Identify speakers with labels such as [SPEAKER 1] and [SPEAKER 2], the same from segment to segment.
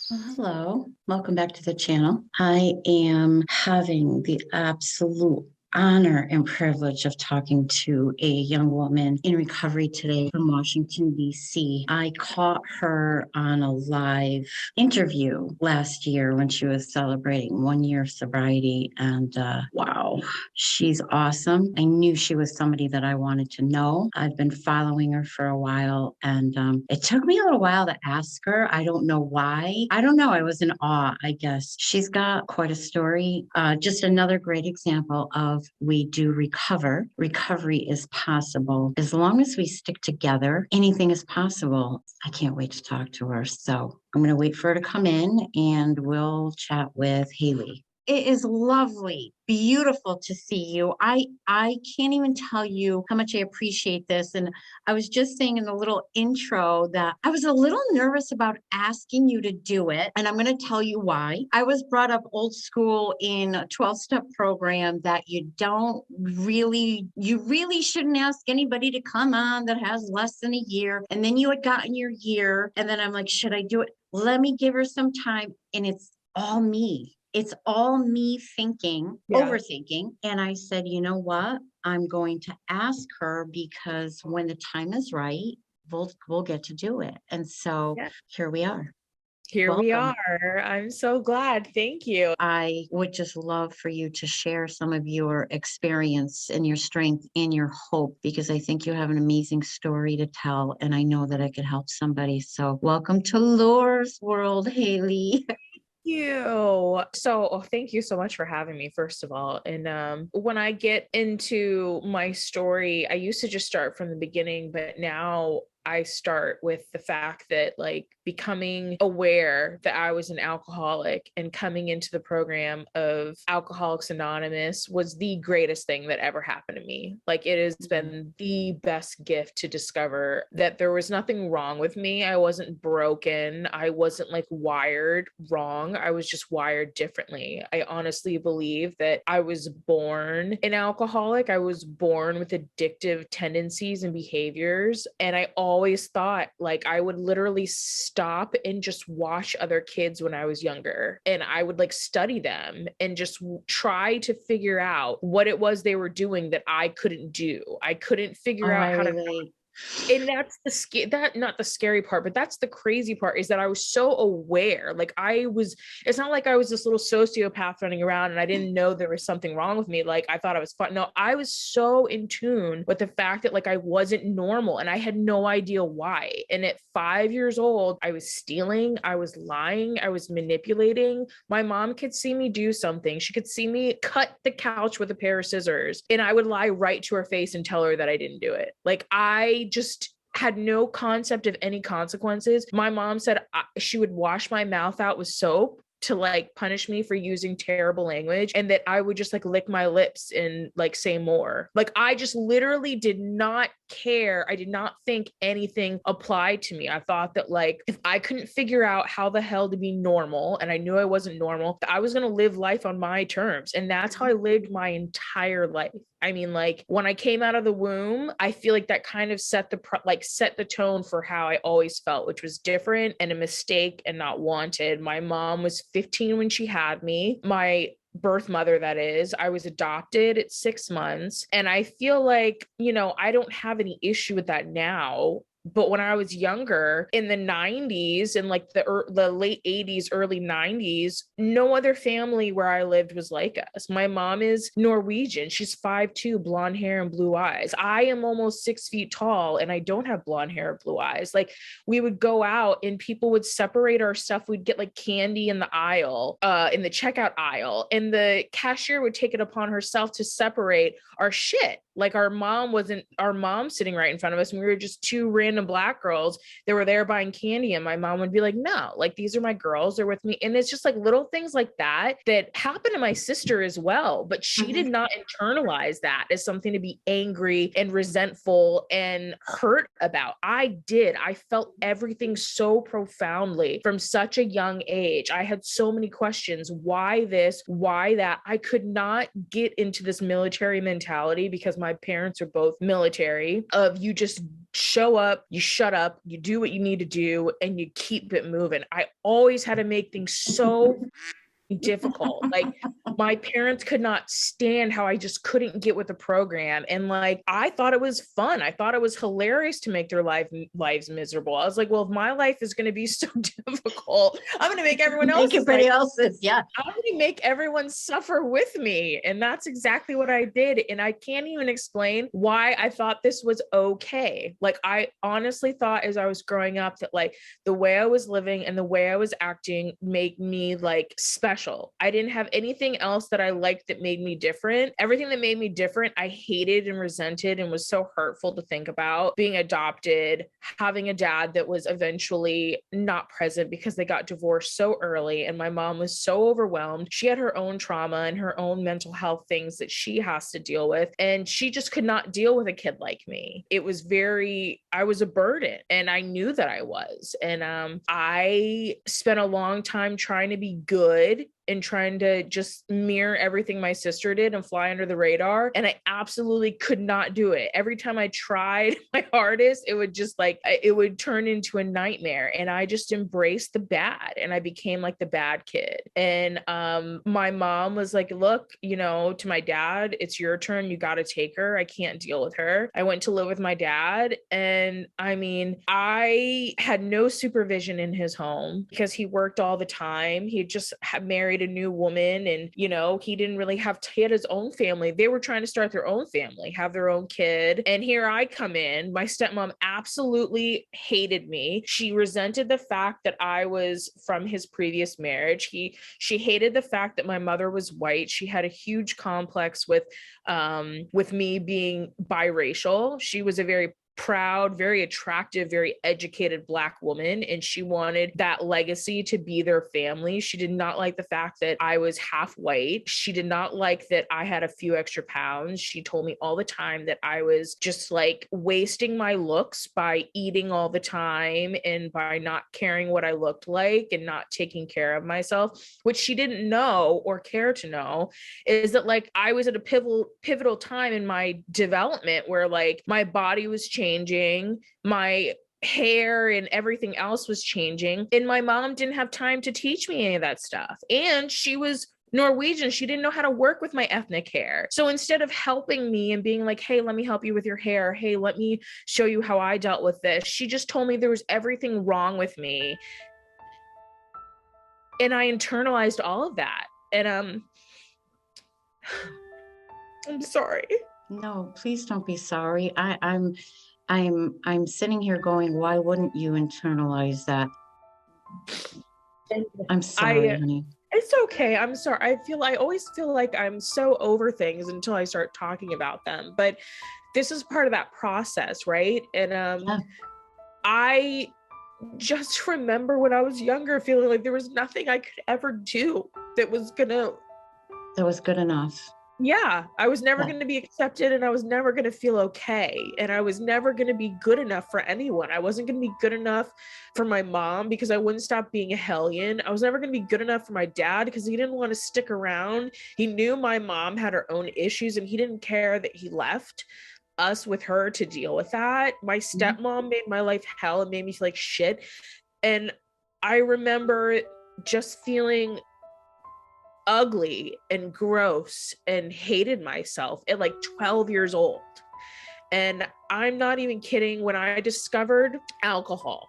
[SPEAKER 1] Well, hello, welcome back to the channel. I am having the absolute honor and privilege of talking to a young woman in recovery today from Washington, D.C. I caught her on a live interview last year when she was celebrating 1 year of sobriety. And wow, she's awesome. I knew she was somebody that I wanted to know. I've been following her for a while, and it took me a little while to ask her. I don't know why. I don't know. I was in awe, I guess. She's got quite a story. Just another great example of we do recover. Recovery is possible. As long as we stick together, anything is possible. I can't wait to talk to her. So I'm going to wait for her to come in and we'll chat with Hayley. It is lovely, beautiful to see you. I can't even tell you how much I appreciate this. And I was just saying in the little intro that I was a little nervous about asking you to do it. And I'm going to tell you why. I was brought up old school in a 12-step program that you really shouldn't ask anybody to come on that has less than a year. And then you had gotten your year. And then I'm like, should I do it? Let me give her some time. And it's all me. It's all me thinking,
[SPEAKER 2] Yeah.
[SPEAKER 1] overthinking. And I said, you know what? I'm going to ask her because when the time is right, we'll get to do it. And so
[SPEAKER 2] Yeah.
[SPEAKER 1] here we are.
[SPEAKER 2] Here we
[SPEAKER 1] Welcome.
[SPEAKER 2] are. I'm so glad. Thank you.
[SPEAKER 1] I would just love for you to share some of your experience and your strength and your hope because I think you have an amazing story to tell. And I know that I could help somebody. So welcome to Laura's World, Hayley.
[SPEAKER 2] Thank you so much for having me, first of all. And when I get into my story, I used to just start from the beginning, but now I start with the fact that like becoming aware that I was an alcoholic and coming into the program of Alcoholics Anonymous was the greatest thing that ever happened to me. Like it has been the best gift to discover that there was nothing wrong with me. I wasn't broken. I wasn't like wired wrong. I was just wired differently. I honestly believe that I was born an alcoholic. I was born with addictive tendencies and behaviors. And I always thought like I would literally stop and just watch other kids when I was younger. And I would like study them and just try to figure out what it was they were doing that I couldn't do. I couldn't figure
[SPEAKER 1] Oh,
[SPEAKER 2] out
[SPEAKER 1] I
[SPEAKER 2] how to,
[SPEAKER 1] relate.
[SPEAKER 2] and that's that not the scary part, but that's the crazy part is that I was so aware. Like it's not like I was this little sociopath running around and I didn't know there was something wrong with me. Like I thought I was fun. No, I was so in tune with the fact that like I wasn't normal and I had no idea why. And at 5 years old, I was stealing, I was lying, I was manipulating. My mom could see me do something. She could see me cut the couch with a pair of scissors and I would lie right to her face and tell her that I didn't do it. Like I just had no concept of any consequences. My mom said she would wash my mouth out with soap to like punish me for using terrible language and that I would just like lick my lips and like say more. Like I just literally did not care. I did not think anything applied to me. I thought that like if I couldn't figure out how the hell to be normal and I knew I wasn't normal, I was going to live life on my terms. And that's how I lived my entire life. I mean, like when I came out of the womb, I feel like that kind of set the tone for how I always felt, which was different and a mistake and not wanted. My mom was 15 when she had me. My birth mother, that is, I was adopted at 6 months. And I feel like, I don't have any issue with that now. But when I was younger in the 90s and like the late 80s, early 90s, no other family where I lived was like us. My mom is Norwegian. She's 5'2", blonde hair and blue eyes. I am almost 6 feet tall and I don't have blonde hair and blue eyes. Like we would go out and people would separate our stuff. We'd get like candy in the aisle, in the checkout aisle, and the cashier would take it upon herself to separate our shit. Like our mom sitting right in front of us and we were just two random Black girls that were there buying candy, and my mom would be like, no, like these are my girls, they're with me. And it's just like little things like that happened to my sister as well, but she did not internalize that as something to be angry and resentful and hurt about. I felt everything so profoundly from such a young age. I had so many questions. Why this? Why that? I could not get into this military mentality because my my parents are both military, of you just show up, you shut up, you do what you need to do, and you keep it moving. I always had to make things so difficult. Like my parents could not stand how I just couldn't get with the program. And like, I thought it was fun. I thought it was hilarious to make their lives miserable. I was like, well, if my life is going to be so difficult, I'm going to make everyone else's.
[SPEAKER 1] Yeah.
[SPEAKER 2] I'm going to make everyone suffer with me. And that's exactly what I did. And I can't even explain why I thought this was okay. Like, I honestly thought as I was growing up that like the way I was living and the way I was acting made me like special. I didn't have anything else that I liked that made me different. Everything that made me different, I hated and resented and was so hurtful to think about. Being adopted, having a dad that was eventually not present because they got divorced so early, and my mom was so overwhelmed. She had her own trauma and her own mental health things that she has to deal with, and she just could not deal with a kid like me. I was a burden, and I knew that I was. And I spent a long time trying to be good and trying to just mirror everything my sister did and fly under the radar. And I absolutely could not do it. Every time I tried my hardest, it would turn into a nightmare. And I just embraced the bad, and I became like the bad kid. And my mom was like, look, to my dad, it's your turn. You got to take her. I can't deal with her. I went to live with my dad. And I mean, I had no supervision in his home because he worked all the time. He just had married a new woman, and he didn't really he had his own family. They were trying to start their own family, have their own kid. And here I come in. My stepmom absolutely hated me. She resented the fact that I was from his previous marriage. She hated the fact that my mother was white. She had a huge complex with me being biracial. She was a very proud, very attractive, very educated Black woman, and she wanted that legacy to be their family. She did not like the fact that I was half white. She did not like that I had a few extra pounds. She told me all the time that I was just like wasting my looks by eating all the time and by not caring what I looked like and not taking care of myself. Which she didn't know or care to know is that like I was at a pivotal time in my development where like my body was changing, my hair and everything else was changing, and my mom didn't have time to teach me any of that stuff. And she was Norwegian. She didn't know how to work with my ethnic hair. So instead of helping me and being like, hey, let me help you with your hair, hey, let me show you how I dealt with this, she just told me there was everything wrong with me. And I internalized all of that. And I'm sorry.
[SPEAKER 1] No, please don't be sorry. I'm sitting here going, why wouldn't you internalize that? I'm sorry, honey.
[SPEAKER 2] It's okay. I'm sorry. I always feel like I'm so over things until I start talking about them. But this is part of that process, right? And yeah. I just remember when I was younger feeling like there was nothing I could ever do that was good
[SPEAKER 1] enough.
[SPEAKER 2] Yeah, I was never going to be accepted, and I was never going to feel okay. And I was never going to be good enough for anyone. I wasn't going to be good enough for my mom because I wouldn't stop being a hellion. I was never going to be good enough for my dad because he didn't want to stick around. He knew my mom had her own issues, and he didn't care that he left us with her to deal with that. My stepmom made my life hell and made me feel like shit. And I remember just feeling ugly and gross and hated myself at like 12 years old. And I'm not even kidding. When I discovered alcohol,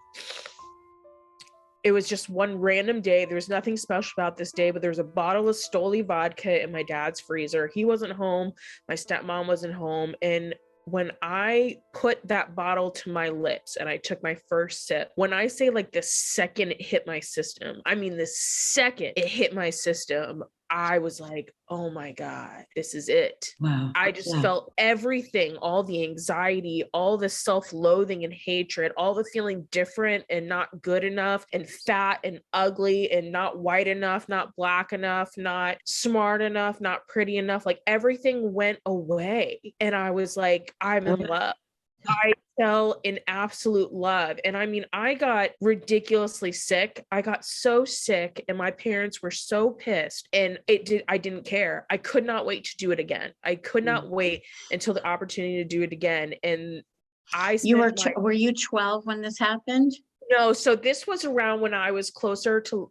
[SPEAKER 2] it was just one random day. There was nothing special about this day, but there was a bottle of Stoli vodka in my dad's freezer. He wasn't home. My stepmom wasn't home. And when I put that bottle to my lips and I took my first sip, when I say like the second it hit my system, I mean the second it hit my system, I was like, oh my God, this is it.
[SPEAKER 1] Wow.
[SPEAKER 2] I just felt everything, all the anxiety, all the self-loathing and hatred, all the feeling different and not good enough and fat and ugly and not white enough, not Black enough, not smart enough, not pretty enough. Like everything went away. And I was like, I'm in love. I fell in absolute love. And I mean, I got ridiculously sick. I got so sick and my parents were so pissed and I didn't care. I could not wait to do it again. I could not wait until the opportunity to do it again. And
[SPEAKER 1] Were you 12 when this happened?
[SPEAKER 2] No, so this was around when I was closer to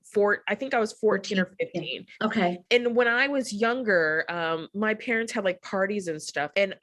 [SPEAKER 2] I think I was 14 or 15.
[SPEAKER 1] Okay.
[SPEAKER 2] And when I was younger, my parents had like parties and stuff. And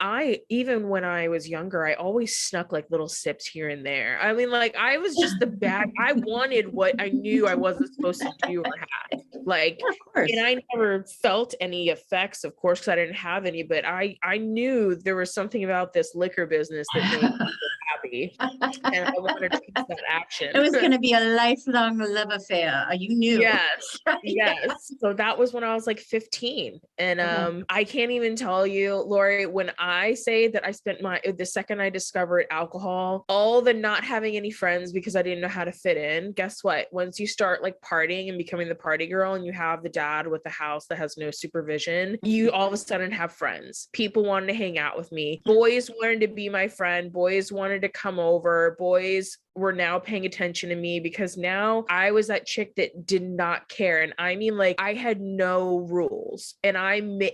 [SPEAKER 2] even when I was younger, I always snuck like little sips here and there. I mean, like I was just the bad. I wanted what I knew I wasn't supposed to do or have. Like,
[SPEAKER 1] of course.
[SPEAKER 2] And I never felt any effects, of course, because I didn't have any, but I knew there was something about this liquor business that made me happy. And I wanted to take that action.
[SPEAKER 1] It was going to be a lifelong love affair. You knew.
[SPEAKER 2] Yes. Yes. So that was when I was like 15. And I can't even tell you, Lori, when I say that I spent the second I discovered alcohol, all the not having any friends because I didn't know how to fit in, guess what? Once you start like partying and becoming the party girl and you have the dad with the house that has no supervision, you all of a sudden have friends. People wanted to hang out with me. Boys wanted to be my friend. Boys wanted to come over. Boys were now paying attention to me because now I was that chick that did not care. And I mean, like I had no rules. And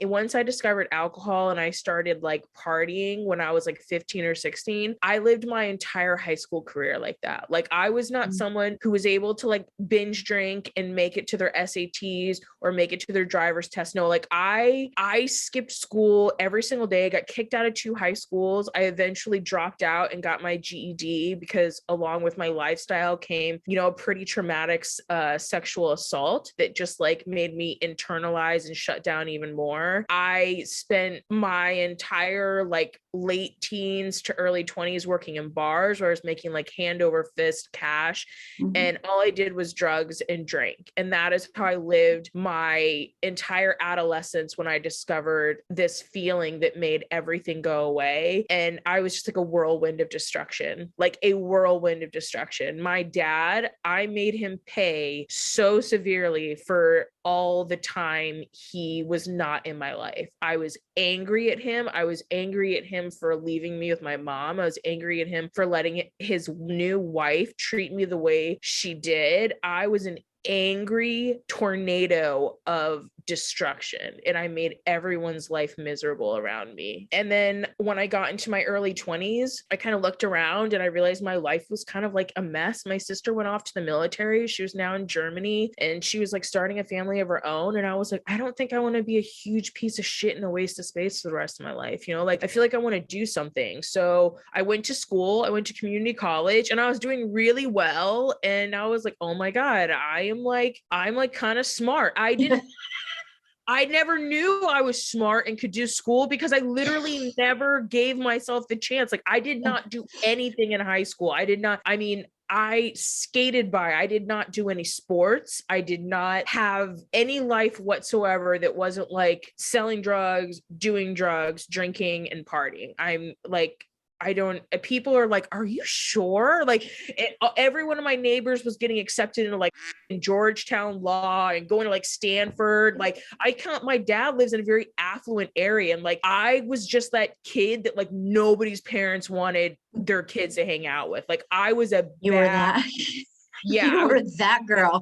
[SPEAKER 2] once I discovered alcohol and I started like partying when I was like 15 or 16, I lived my entire high school career like that. Like I was not someone who was able to like binge drink and make it to their SATs or make it to their driver's test. No, like I skipped school every single day. I got kicked out of 2 high schools. I eventually dropped out and got my GED because along with my lifestyle came, a pretty traumatic sexual assault that just like made me internalize and shut down even more. I spent my entire like late teens to early 20s working in bars where I was making like hand over fist cash. And all I did was drugs and drink. And that is how I lived my entire adolescence when I discovered this feeling that made everything go away. And I was just like a whirlwind of destruction, like a whirlwind of destruction. My dad, I made him pay so severely for all the time he was not in my life. I was angry at him. I was angry at him for leaving me with my mom. I was angry at him for letting his new wife treat me the way she did. I was an angry tornado of destruction and I made everyone's life miserable around me. And then when I got into my early 20s, I kind of looked around and I realized my life was kind of like a mess. My sister went off to the military. She was now in Germany and she was like starting a family of her own. And I was like, I don't think I want to be a huge piece of shit and a waste of space for the rest of my life. Like I feel like I want to do something. So I went to school, I went to community college and I was doing really well. And I was like, oh my God, I'm like kind of smart. I never knew I was smart and could do school because I literally never gave myself the chance. Like I did not do anything in high school. I skated by. I did not do any sports. I did not have any life whatsoever that wasn't like selling drugs, doing drugs, drinking and partying. People are like, are you sure? Like every one of my neighbors was getting accepted into like in Georgetown law and going to like Stanford. Like my dad lives in a very affluent area. And like, I was just that kid that like nobody's parents wanted their kids to hang out with. Like I was
[SPEAKER 1] you were that.
[SPEAKER 2] Yeah,
[SPEAKER 1] you were that girl.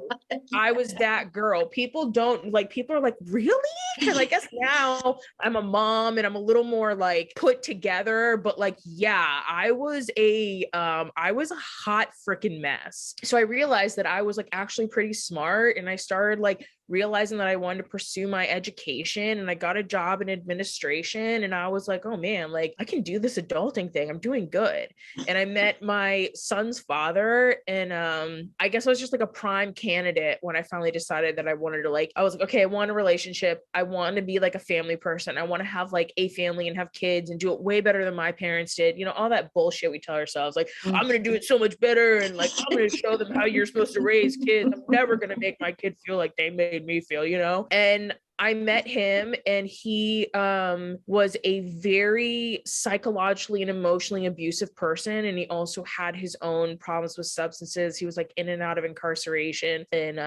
[SPEAKER 2] I was that girl. People are like, really? Because I guess now I'm a mom and I'm a little more like put together, but like, yeah, I was a hot freaking mess. So I realized that I was like actually pretty smart and I started like realizing that I wanted to pursue my education and I got a job in administration and I was like, oh man, like I can do this adulting thing. I'm doing good. And I met my son's father and I guess I was just like a prime candidate when I finally decided that I wanted to I was like, okay, I want a relationship. I want to be like a family person. I want to have like a family and have kids and do it way better than my parents did. All that bullshit we tell ourselves, like, I'm going to do it so much better. And like, I'm going to show them how you're supposed to raise kids. I'm never going to make my kid feel like they made me feel, And I met him, and he was a very psychologically and emotionally abusive person. And he also had his own problems with substances. He was like in and out of incarceration. And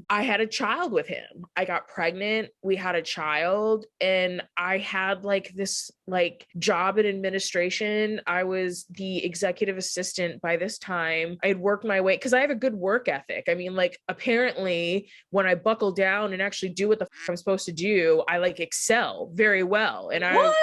[SPEAKER 2] I had a child with him. I got pregnant. We had a child, and I had like this like job in administration. I was the executive assistant by this time. I had worked my way because I have a good work ethic. I mean, like, apparently when I buckle down and actually do what the I'm supposed to do, I like excel very well. And
[SPEAKER 1] What?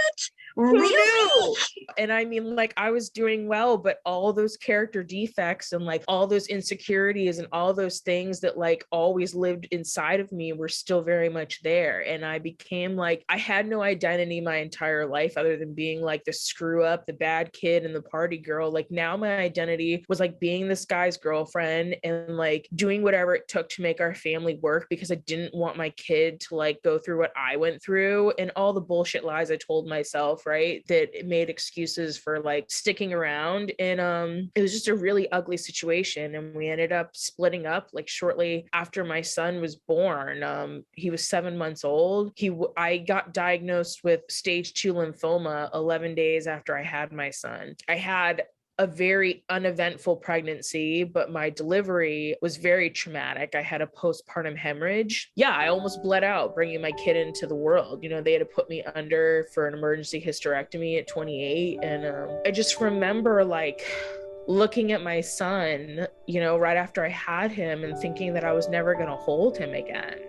[SPEAKER 2] who
[SPEAKER 1] Really?
[SPEAKER 2] knew? And I mean, like, I was doing well, but all those character defects and like all those insecurities and all those things that like always lived inside of me were still very much there. And I became like, I had no identity my entire life other than being like the screw up, the bad kid, and the party girl. Like, now my identity was like being this guy's girlfriend and like doing whatever it took to make our family work, because I didn't want my kid to like go through what I went through and all the bullshit lies I told myself, right? That it made excuses for like sticking around. And it was just a really ugly situation. And we ended up splitting up like shortly after my son was born. He was 7 months old. I got diagnosed with stage 2 lymphoma 11 days after I had my son. I had a very uneventful pregnancy, but my delivery was very traumatic. I had a postpartum hemorrhage. Yeah, I almost bled out bringing my kid into the world. You know, they had to put me under for an emergency hysterectomy at 28. And I just remember like looking at my son, you know, right after I had him and thinking that I was never going to hold him again.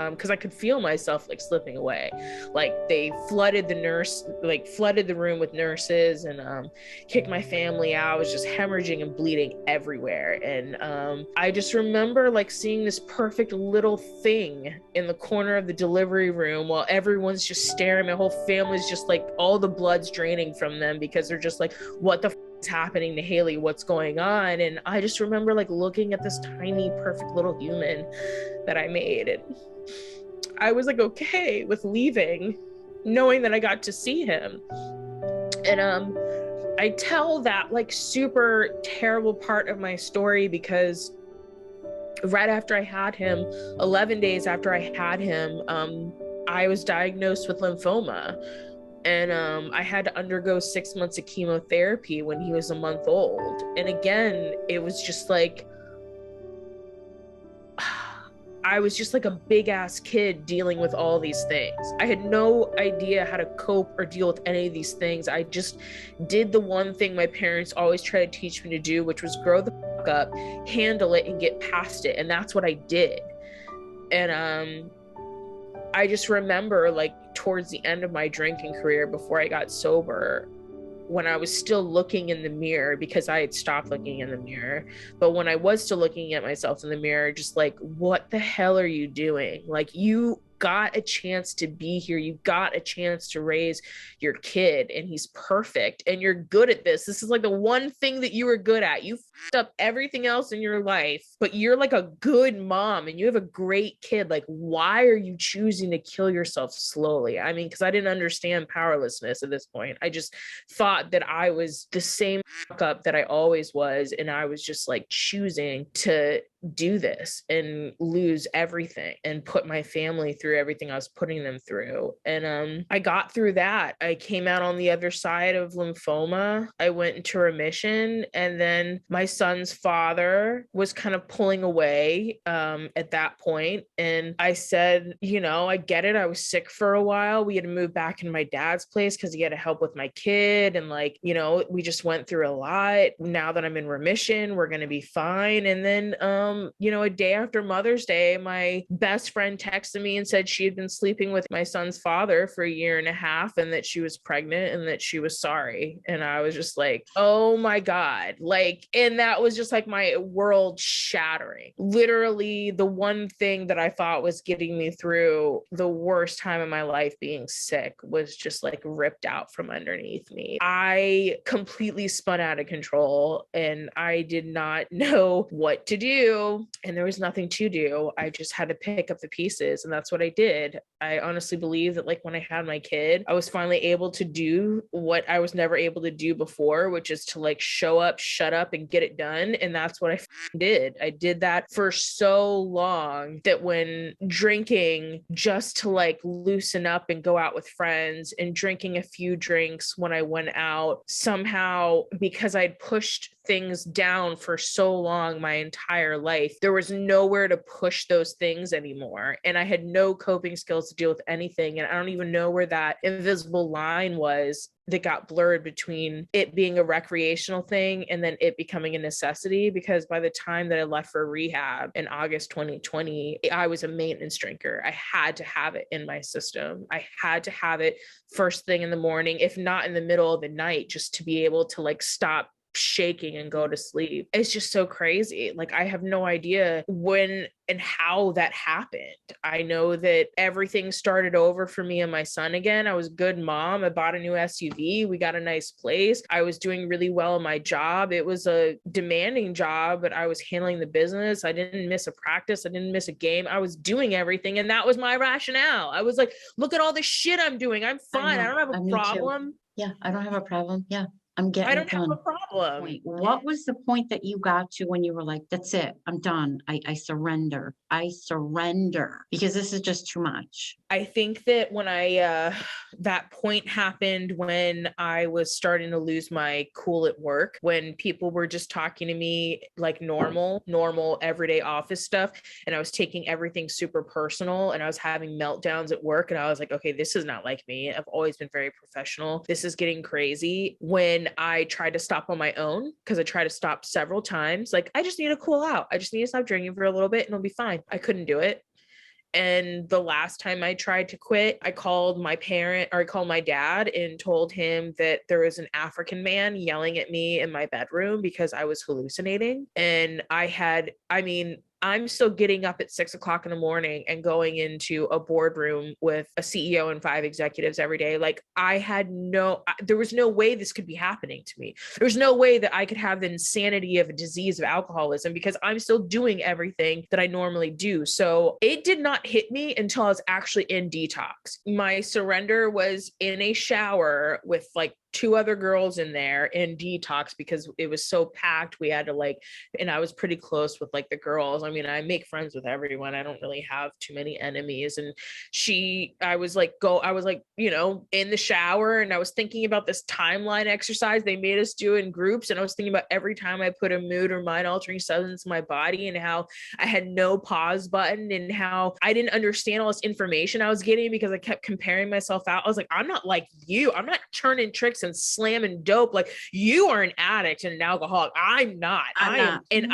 [SPEAKER 2] Because I could feel myself like slipping away. Like, they flooded the room with nurses and kicked my family out. I was just hemorrhaging and bleeding everywhere. And I just remember like seeing this perfect little thing in the corner of the delivery room while everyone's just staring. My whole family's just like, all the blood's draining from them because they're just like, what the is happening to Hayley? What's going on? And I just remember like looking at this tiny, perfect little human that I made. And I was like okay with leaving, knowing that I got to see him. And I tell that like super terrible part of my story because right after I had him, 11 days after I had him, I was diagnosed with lymphoma. And I had to undergo 6 months of chemotherapy when he was a month old. And again, it was just like, I was just like a big ass kid dealing with all these things. I had no idea how to cope or deal with any of these things. I just did the one thing my parents always tried to teach me to do, which was grow the fuck up, handle it, and get past it. And that's what I did. And I just remember like towards the end of my drinking career, before I got sober, when I was still looking in the mirror, because I had stopped looking in the mirror, but when I was still looking at myself in the mirror, just like, what the hell are you doing? Like, you got a chance to be here. You got a chance to raise your kid, and he's perfect, and you're good at this. This is like the one thing that you were good at. You fucked up everything else in your life, but you're like a good mom and you have a great kid. Like, why are you choosing to kill yourself slowly? I mean, because I didn't understand powerlessness at this point. I just thought that I was the same fuck up that I always was, and I was just like choosing to do this and lose everything and put my family through everything I was putting them through. And I got through that. I came out on the other side of lymphoma. I went into remission, and then my son's father was kind of pulling away at that point. And I said, you know, I get it. I was sick for a while. We had to move back into my dad's place because he had to help with my kid. And like, you know, we just went through a lot. Now that I'm in remission, we're going to be fine. And then, you know, a day after Mother's Day, my best friend texted me and said she had been sleeping with my son's father for 1.5 years and that she was pregnant and that she was sorry. And I was just like, oh my God. Like, and that was just like my world shattering. Literally the one thing that I thought was getting me through the worst time of my life, being sick, was just like ripped out from underneath me. I completely spun out of control and I did not know what to do. And there was nothing to do. I just had to pick up the pieces. And that's what I did. I honestly believe that like when I had my kid, I was finally able to do what I was never able to do before, which is to like show up, shut up, and get it done. And that's what I did. I did that for so long that when drinking just to like loosen up and go out with friends, and drinking a few drinks when I went out, somehow because I'd pushed things down for so long my entire life, there was nowhere to push those things anymore. And I had no coping skills to deal with anything. And I don't even know where that invisible line was that got blurred between it being a recreational thing and then it becoming a necessity. Because by the time that I left for rehab in August 2020, I was a maintenance drinker. I had to have it in my system. I had to have it first thing in the morning, if not in the middle of the night, just to be able to like stop shaking and go to sleep. It's just so crazy. Like I have no idea when and how that happened. I know that everything started over for me and my son again. I was a good mom. I bought a new SUV. We got a nice place. I was doing really well in my job. It was a demanding job, but I was handling the business. I didn't miss a practice. I didn't miss a game. I was doing everything. And that was my rationale. I was like, look at all the shit I'm doing. I'm fine. I don't have a problem.
[SPEAKER 1] Yeah, I don't have a problem. Yeah. I'm getting
[SPEAKER 2] I don't have a problem.
[SPEAKER 1] What was the point that you got to when you were like, that's it, I'm done. I surrender. I surrender because this is just too much.
[SPEAKER 2] I think that when that point happened when I was starting to lose my cool at work, when people were just talking to me like normal, everyday office stuff. And I was taking everything super personal and I was having meltdowns at work. And I was like, okay, this is not like me. I've always been very professional. This is getting crazy. When I tried to stop on my own, because I tried to stop several times, like I just need to cool out. I just need to stop drinking for a little bit and it'll be fine. I couldn't do it. And the last time I tried to quit, I called my dad and told him that there was an African man yelling at me in my bedroom because I was hallucinating. And I'm still getting up at 6 o'clock in the morning and going into a boardroom with a CEO and 5 executives every day. Like there was no way this could be happening to me. There was no way that I could have the insanity of a disease of alcoholism because I'm still doing everything that I normally do. So it did not hit me until I was actually in detox. My surrender was in a shower with like 2 other girls in there in detox because it was so packed. We had to and I was pretty close with like the girls. I mean, I make friends with everyone. I don't really have too many enemies. And I was in the shower and I was thinking about this timeline exercise they made us do in groups. And I was thinking about every time I put a mood or mind altering substance in my body and how I had no pause button and how I didn't understand all this information I was getting because I kept comparing myself out. I was like, I'm not like you. I'm not turning tricks and slamming dope. Like you are an addict and an alcoholic. I'm not. And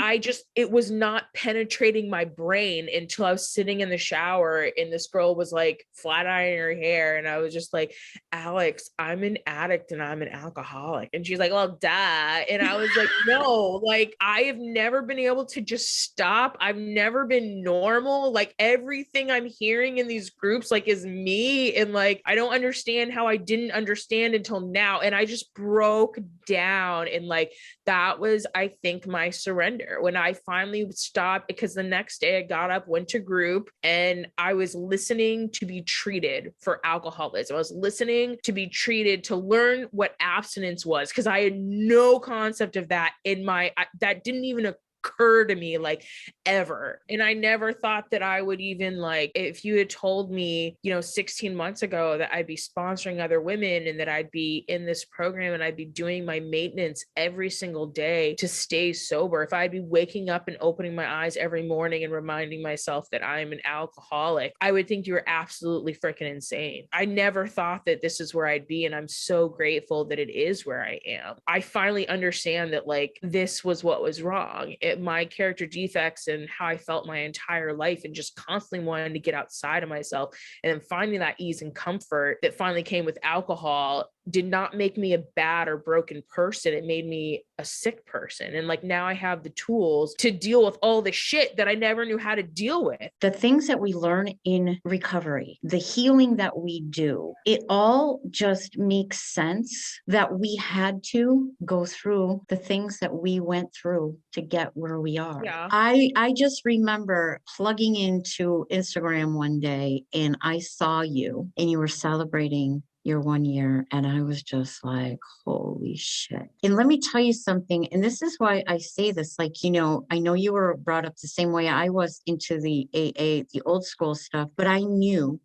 [SPEAKER 2] it was not penetrating my brain until I was sitting in the shower and this girl was like flat ironing her hair. And I was just like, Alex, I'm an addict and I'm an alcoholic. And she's like, well, duh. And I was like, no, like I have never been able to just stop. I've never been normal. Like everything I'm hearing in these groups, like is me. And like, I don't understand how I didn't understand until now. And I just broke down. And like, that was, I think, my surrender when I finally stopped, because the next day I got up, went to group, and I was listening to be treated for alcoholism. I was listening to be treated to learn what abstinence was, because I had no concept of that that didn't even occur to me like ever. And I never thought that I would even if you had told me 16 months ago that I'd be sponsoring other women and that I'd be in this program and I'd be doing my maintenance every single day to stay sober, if I'd be waking up and opening my eyes every morning and reminding myself that I'm an alcoholic, I would think you were absolutely freaking insane. I never thought that this is where I'd be, and I'm so grateful that it is where I am. I finally understand that this was what was wrong. My character defects and how I felt my entire life, and just constantly wanting to get outside of myself, and then finding that ease and comfort that finally came with alcohol did not make me a bad or broken person. It made me a sick person. And like now I have the tools to deal with all the shit that I never knew how to deal with.
[SPEAKER 1] The things that we learn in recovery, the healing that we do, it all just makes sense that we had to go through the things that we went through to get where we are.
[SPEAKER 2] Yeah.
[SPEAKER 1] I just remember plugging into Instagram one day and I saw you and you were celebrating your 1 year. And I was just like, holy shit. And let me tell you something. And this is why I say this, like, I know you were brought up the same way I was into the AA, the old school stuff, but I knew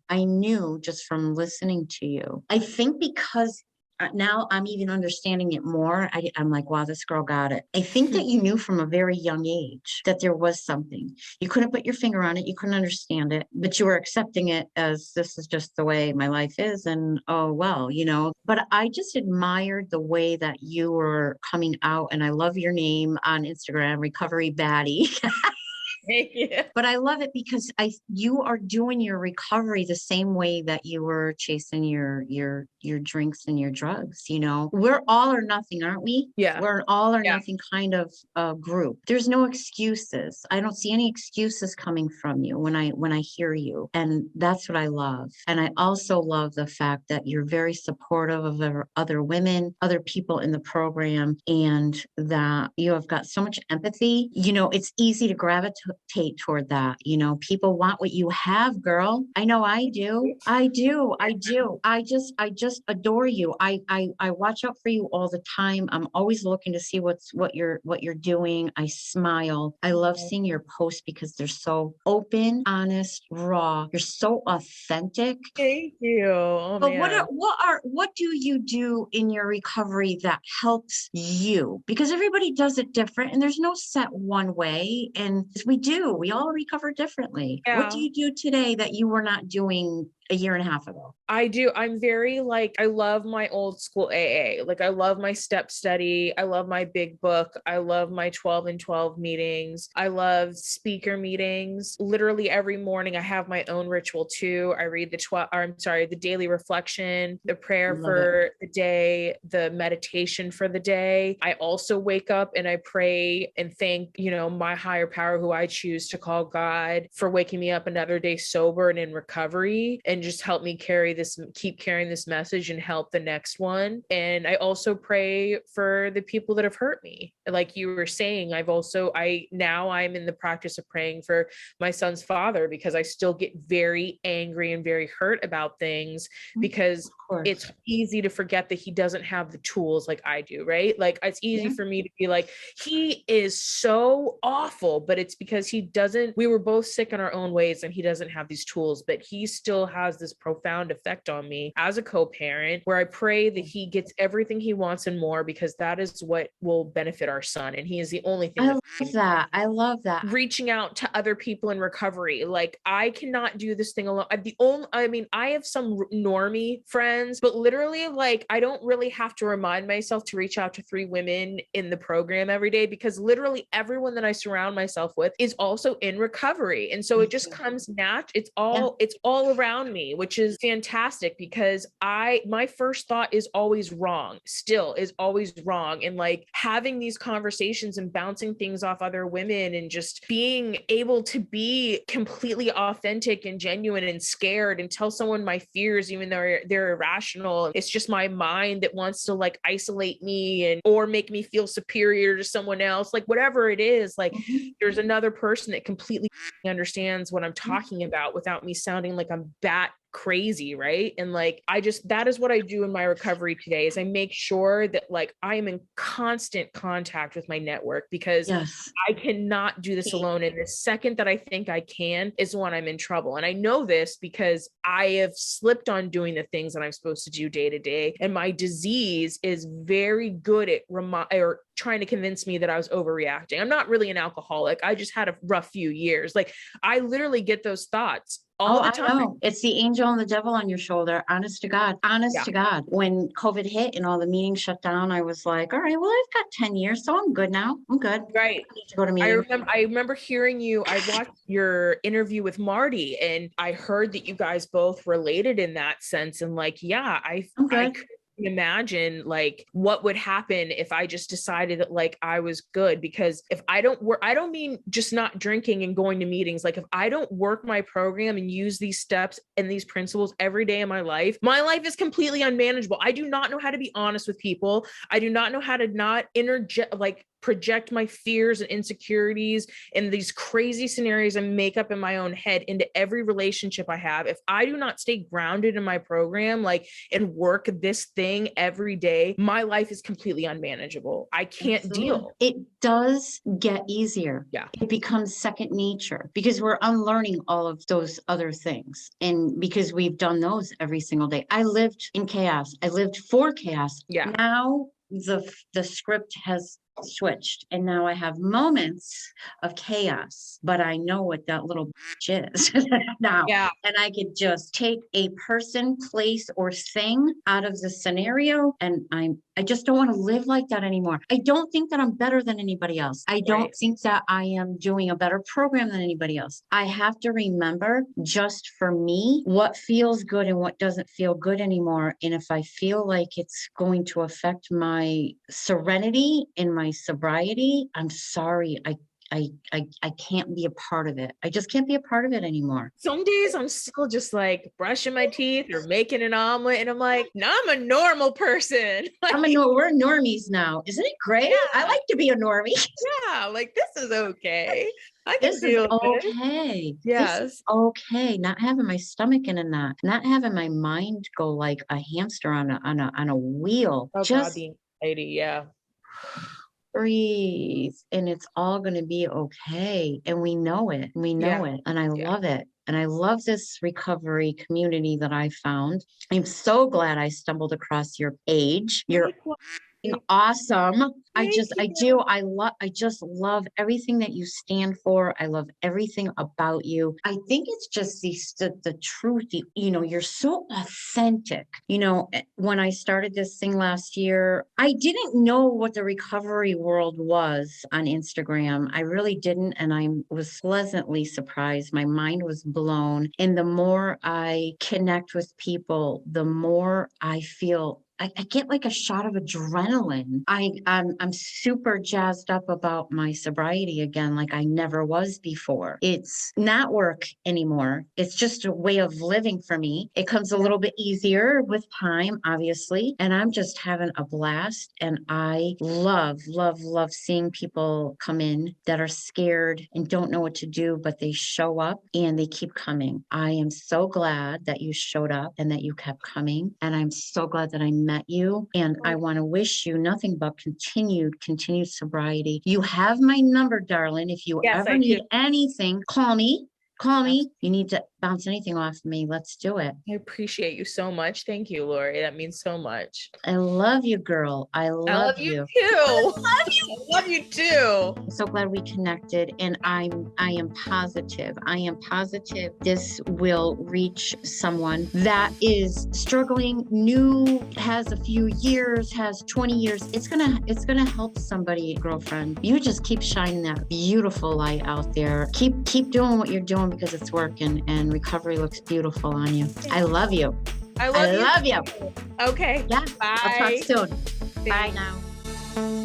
[SPEAKER 1] just from listening to you. I think because now I'm even understanding it more. I'm like, wow, this girl got it. I think that you knew from a very young age that there was something. You couldn't put your finger on it. You couldn't understand it, but you were accepting it as this is just the way my life is. And oh, well, but I just admired the way that you were coming out. And I love your name on Instagram, Recovery Baddie.
[SPEAKER 2] Yeah.
[SPEAKER 1] But I love it because you are doing your recovery the same way that you were chasing your drinks and your drugs. We're all or nothing, aren't we?
[SPEAKER 2] Yeah.
[SPEAKER 1] We're an all or nothing kind of group. There's no excuses. I don't see any excuses coming from you when I hear you, and that's what I love. And I also love the fact that you're very supportive of other women, other people in the program, and that you have got so much empathy. It's easy to gravitate toward that. People want what you have, girl. I know I do. I do. I just adore you. I watch out for you all the time. I'm always looking to see what you're doing. I smile. I love seeing your posts because they're so open, honest, raw. You're so authentic.
[SPEAKER 2] Thank you. Oh,
[SPEAKER 1] But
[SPEAKER 2] man.
[SPEAKER 1] what do you do in your recovery that helps you? Because everybody does it different and there's no set one way. And we all recover differently.
[SPEAKER 2] Yeah.
[SPEAKER 1] What do you do today that you were not doing a year and a half ago?
[SPEAKER 2] I do. I'm very I love my old school AA. Like I love my step study. I love my big book. I love my 12 and 12 meetings. I love speaker meetings. Literally every morning I have my own ritual too. I read the daily reflection, the prayer for the day, the meditation for the day. I also wake up and I pray and thank, my higher power, who I choose to call God, for waking me up another day sober and in recovery, and just help me keep carrying this message and help the next one. And I also pray for the people that have hurt me. Like you were saying, I'm in the practice of praying for my son's father, because I still get very angry and very hurt about things, because it's easy to forget that he doesn't have the tools like I do, right? Like it's easy for me to be like, he is so awful, but it's because we were both sick in our own ways and he doesn't have these tools, but he still has this profound effect on me as a co-parent, where I pray that he gets everything he wants and more, because that is what will benefit our son. And he is the only thing.
[SPEAKER 1] I love that.
[SPEAKER 2] Reaching out to other people in recovery. Like I cannot do this thing alone. I have some normie friends, but literally I don't really have to remind myself to reach out to 3 women in the program every day, because literally everyone that I surround myself with is also in recovery. And so it just comes it's all around me, which is fantastic, because my first thought is always wrong, still is always wrong. And having these conversations and bouncing things off other women and just being able to be completely authentic and genuine and scared and tell someone my fears, even though they're irrational. It's just my mind that wants to isolate me or make me feel superior to someone else, whatever it is. There's another person that completely understands what I'm talking about without me sounding like I'm bat crazy, right? And that is what I do in my recovery today, is I make sure that I am in constant contact with my network, because I cannot do this alone. And the second that I think I can is when I'm in trouble. And I know this because I have slipped on doing the things that I'm supposed to do day to day. And my disease is very good at trying to convince me that I was overreacting. I'm not really an alcoholic. I just had a rough few years. I literally get those thoughts all the time.
[SPEAKER 1] I know. It's the angel and the devil on your shoulder. Honest to God. To God. When COVID hit and all the meetings shut down, I was like, all right, well, I've got 10 years, so I'm good now. I'm good.
[SPEAKER 2] Right.
[SPEAKER 1] I need to go to meetings.
[SPEAKER 2] I remember hearing I watched your interview with Marty, and I heard that you guys both related in that sense. And I imagine like what would happen if I just decided that like I was good, because if I don't work, I don't mean just not drinking and going to meetings. Like if I don't work my program and use these steps and these principles every day of my life is completely unmanageable. I do not know how to be honest with people. I do not know how to not project my fears and insecurities and these crazy scenarios and make up in my own head into every relationship I have. If I do not stay grounded in my program, like, and work this thing every day, my life is completely unmanageable. I can't deal.
[SPEAKER 1] It does get easier.
[SPEAKER 2] Yeah.
[SPEAKER 1] It becomes second nature because we're unlearning all of those other things. And because we've done those every single day. I lived in chaos. I lived for chaos.
[SPEAKER 2] Yeah.
[SPEAKER 1] Now the script has switched and now I have moments of chaos, but I know what that little bitch is now.
[SPEAKER 2] Yeah.
[SPEAKER 1] And I could just take a person, place, or thing out of the scenario, and I just don't want to live like that anymore. I don't think that I'm better than anybody else. I don't think that I am doing a better program than anybody else. I have to remember, just for me, what feels good and what doesn't feel good anymore. And if I feel like it's going to affect my serenity and my sobriety, I'm sorry. I can't be a part of it. I just can't be a part of it anymore.
[SPEAKER 2] Some days I'm still just like brushing my teeth or making an omelet, and I'm like, no, I'm a normal person.
[SPEAKER 1] We're normies now. Isn't it great?
[SPEAKER 2] Yeah.
[SPEAKER 1] I like to be a normie.
[SPEAKER 2] Yeah, like this is okay. I can
[SPEAKER 1] This
[SPEAKER 2] feel
[SPEAKER 1] is okay.
[SPEAKER 2] Yes.
[SPEAKER 1] This is okay. Not having my stomach in a knot, not having my mind go like a hamster on a wheel.
[SPEAKER 2] Oh,
[SPEAKER 1] just
[SPEAKER 2] God, the anxiety, yeah.
[SPEAKER 1] breathe, and it's all going to be okay. And we know it. We know it. And I love it. And I love this recovery community that I found. I'm so glad I stumbled across your page. You're awesome. I just love everything that you stand for. I love everything about you. I think it's just the truth. You're so authentic. When I started this thing last year, I didn't know what the recovery world was on Instagram. I really didn't. And I was pleasantly surprised. My mind was blown. And the more I connect with people, the more I feel I get like a shot of adrenaline. I'm super jazzed up about my sobriety again, like I never was before. It's not work anymore. It's just a way of living for me. It comes a little bit easier with time, obviously, and I'm just having a blast. And I love, love, love seeing people come in that are scared and don't know what to do, but they show up and they keep coming. I am so glad that you showed up and that you kept coming. And I'm so glad that I met you, and I want to wish you nothing but continued sobriety. You have my number, darling. If you ever need anything, call me. You need to bounce anything off me, let's do it.
[SPEAKER 2] I appreciate you so much. Thank you, Lori. That means so much.
[SPEAKER 1] I love you, girl. I love you
[SPEAKER 2] too. I love you too.
[SPEAKER 1] I'm so glad we connected, and I am positive. This will reach someone that is struggling, new, has a few years, has 20 years. It's gonna help somebody, girlfriend. You just keep shining that beautiful light out there. Keep doing what you're doing because it's working, and recovery looks beautiful on you. I love you.
[SPEAKER 2] I love you.
[SPEAKER 1] Okay.
[SPEAKER 2] Yeah.
[SPEAKER 1] Bye. I'll talk soon. Bye now.